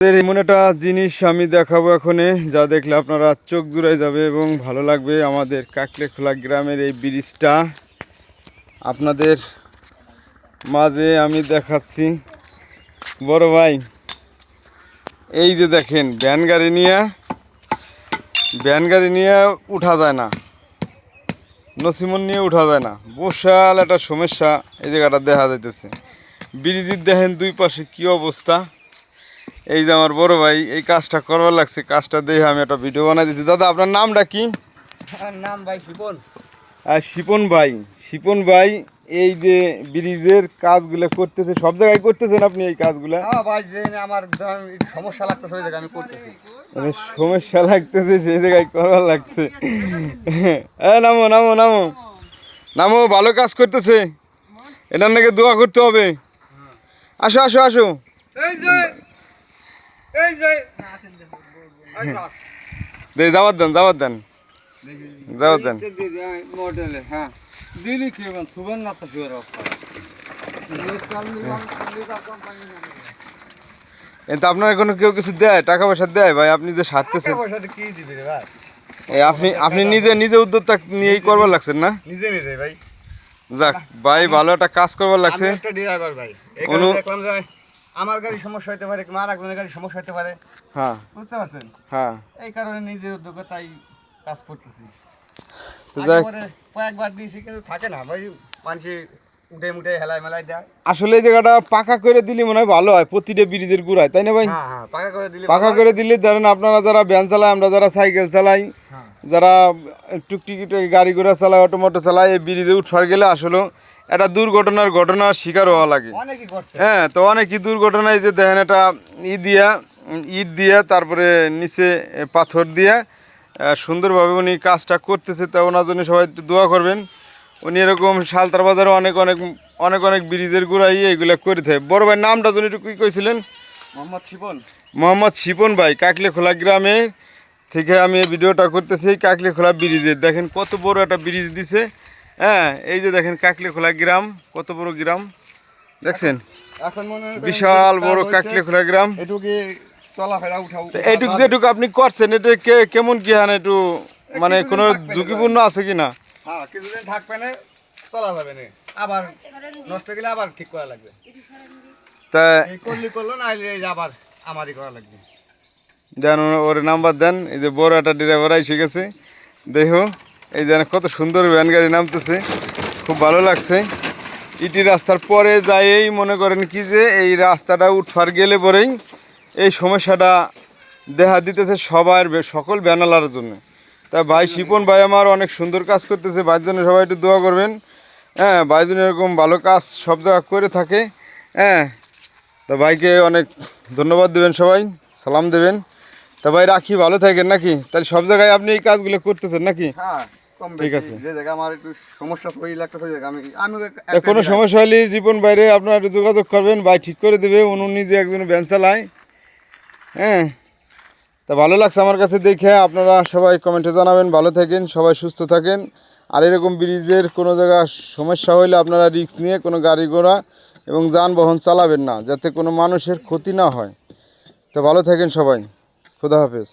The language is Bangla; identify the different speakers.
Speaker 1: এমন একটা জিনিস আমি দেখাবো এখনে, যা দেখলে আপনারা চোখ জুড়াই যাবে এবং ভালো লাগবে। আমাদের কাকলেখোলা গ্রামের এই ব্রিজটা আপনাদের মাঝে আমি দেখাচ্ছি। বড় ভাই, এই যে দেখেন ভ্যান গাড়ি নিয়ে উঠা যায় না, নসিমন নিয়ে উঠা যায় না, বিশাল একটা সমস্যা এই জায়গাটা দেখা যাইতেছে। ব্রিজের দেখেন দুই পাশে কি অবস্থা। এই যে আমার বড় ভাই এই কাজটা করবার লাগছে, কাজটা দেখে আমি একটা ভিডিও বানাই দিচ্ছি। দাদা, আপনার নামটা কি?
Speaker 2: নাম ভাই শিপন।
Speaker 1: শিপন ভাই এই যে ব্রিজের কাজগুলো করতেছে, সব জায়গায় করতেছেন আপনি এই কাজগুলো?
Speaker 2: ভাই যে আমার সমস্যা লাগতেছে ওই জায়গায় আমি করতেছি।
Speaker 1: সমস্যা লাগতেছে সেই জায়গায় করবার লাগছে। নামো নামো নামো নামো, ভালো কাজ করতেছে, এটার নাকি দোয়া করতে হবে। আসো আসো আসো। দাওয়াত দেন দাওয়াত দেন দাওয়াত দেন।
Speaker 2: হ্যাঁ দিলি কি সুবেন না তো
Speaker 1: এটা আপনার কোনো কেউ কিছু দেয়, টাকা পয়সা দেয় ভাই? আপনি যে সারতেছেন,
Speaker 2: কি দিবি রে ভাই?
Speaker 1: আপনি নিজে উদ্যোক্তা নিয়েই করবার লাগছেন না?
Speaker 2: নিজে ভাই।
Speaker 1: যাক ভাই, ভালো একটা কাজ করবার লাগছে।
Speaker 2: একটা ড্রাইভার ভাই, দেখলাম যে আমার গাড়ি সমস্যা হতে পারে, আর একজনের গাড়ি সমস্যা হতে পারে।
Speaker 1: হ্যাঁ,
Speaker 2: বুঝতে পারছেন?
Speaker 1: হ্যাঁ,
Speaker 2: এই কারণে নিজের উদ্যোগে তাই কাজ করতেছি। কয়েকবার দিয়েছি কিন্তু থাকে না ভাই, মানুষে উঠে মুঠে হেলায় মেলায় দেয়।
Speaker 1: আসলে এই জায়গাটা পাকা করে দিলে মনে হয় ভালো হয়, প্রতিটা ব্রিজের গুড়ায়, তাই না ভাই?
Speaker 2: হ্যাঁ,
Speaker 1: পাকা করে দিলে ধরেন আপনারা যারা ভ্যান চালায়, আমরা যারা সাইকেল চালাই, যারা টুকটিকি গাড়ি ঘোড়া চালায়, অটোমোটো চালায়, এই ব্রিজে উঠবার গেলে আসলে একটা ঘটনার শিকার হওয়া লাগে। হ্যাঁ, তো অনেকই দুর্ঘটনায় যে দেখেন একটা ইট দিয়া তারপরে নিচে পাথর দিয়া সুন্দরভাবে উনি কাজটা করতেছে। তা ওনার জন্য সবাই একটু দোয়া করবেন। উনি এরকম সালতার বাজারে অনেক ব্রিজের গোড়াই এইগুলো করে থাকে। বড় ভাই নামটা জন্য একটু কী কইছিলেন? মোহাম্মদ শিপন ভাই, কাকলেখোলা গ্রামে থেকে আমি এই ভিডিওটা করতেছি। কাকলেখোলা ব্রিজের দেখেন কত বড় একটা ব্রিজ দিছে। হ্যাঁ, এই যে দেখেন কাকলেখোলা গ্রাম, কত বড় গ্রাম দেখছেন, বিশাল বড় কাকলেখোলা গ্রাম। এইটুকু যেটুকু আপনি করছেন, এটা কেমন কি হান একটু মানে কোনো ঝুঁকিপূর্ণ আছে কিনা?
Speaker 2: হ্যাঁ, কিছুদিন থাকবে না, চলা যাবে না, আবার নষ্ট গেলে আবার ঠিক করা লাগবে।
Speaker 1: তা
Speaker 2: করলো না আবার আমারই করা লাগবে।
Speaker 1: দেন ওর নাম্বার দেন। এই যে বড় একটা ড্রাইভার এসে গেছে, দেখো এই যেন কত সুন্দর ভ্যান গাড়ি নামতেছে, খুব ভালো লাগছে। ইটি রাস্তার পরে যাইয়েই মনে করেন কি যে এই রাস্তাটা উঠবার গেলে পরেই এই সমস্যাটা দেখা দিতেছে সকল ভ্যানালার জন্য। তা ভাই শিপন ভাই আমার অনেক সুন্দর কাজ করতেছে, ভাইয়ের জন্য সবাই একটু দোয়া করবেন। হ্যাঁ, ভাই জন্য এরকম ভালো কাজ সব জায়গা করে থাকে। হ্যাঁ, তা ভাইকে অনেক ধন্যবাদ দেবেন, সবাই সালাম দেবেন। তা ভাই রাখি, ভালো থাকেন নাকি? তাহলে সব জায়গায় আপনি এই কাজগুলো করতেছেন নাকি?
Speaker 2: হ্যাঁ, ঠিক আছে। যে জায়গা আমার একটু সমস্যা হয়ে লাগতেছে আমি
Speaker 1: কোনো সমস্যা হলে রিপন বাইরে আপনারা একটু যোগাযোগ করবেন, ভাই ঠিক করে দেবে। উনি যে একজন ভ্যান চালায়। হ্যাঁ, তা ভালো লাগছে আমার কাছে দেখে। আপনারা সবাই কমেন্টে জানাবেন। ভালো থাকেন, সবাই সুস্থ থাকেন। আর এরকম ব্রিজের কোনো জায়গা সমস্যা হইলে আপনারা রিস্ক নিয়ে কোনো গাড়ি ঘোড়া এবং যানবাহন চালাবেন না, যাতে কোনো মানুষের ক্ষতি না হয়। তো ভালো থাকেন সবাই, খুদা হাফেজ।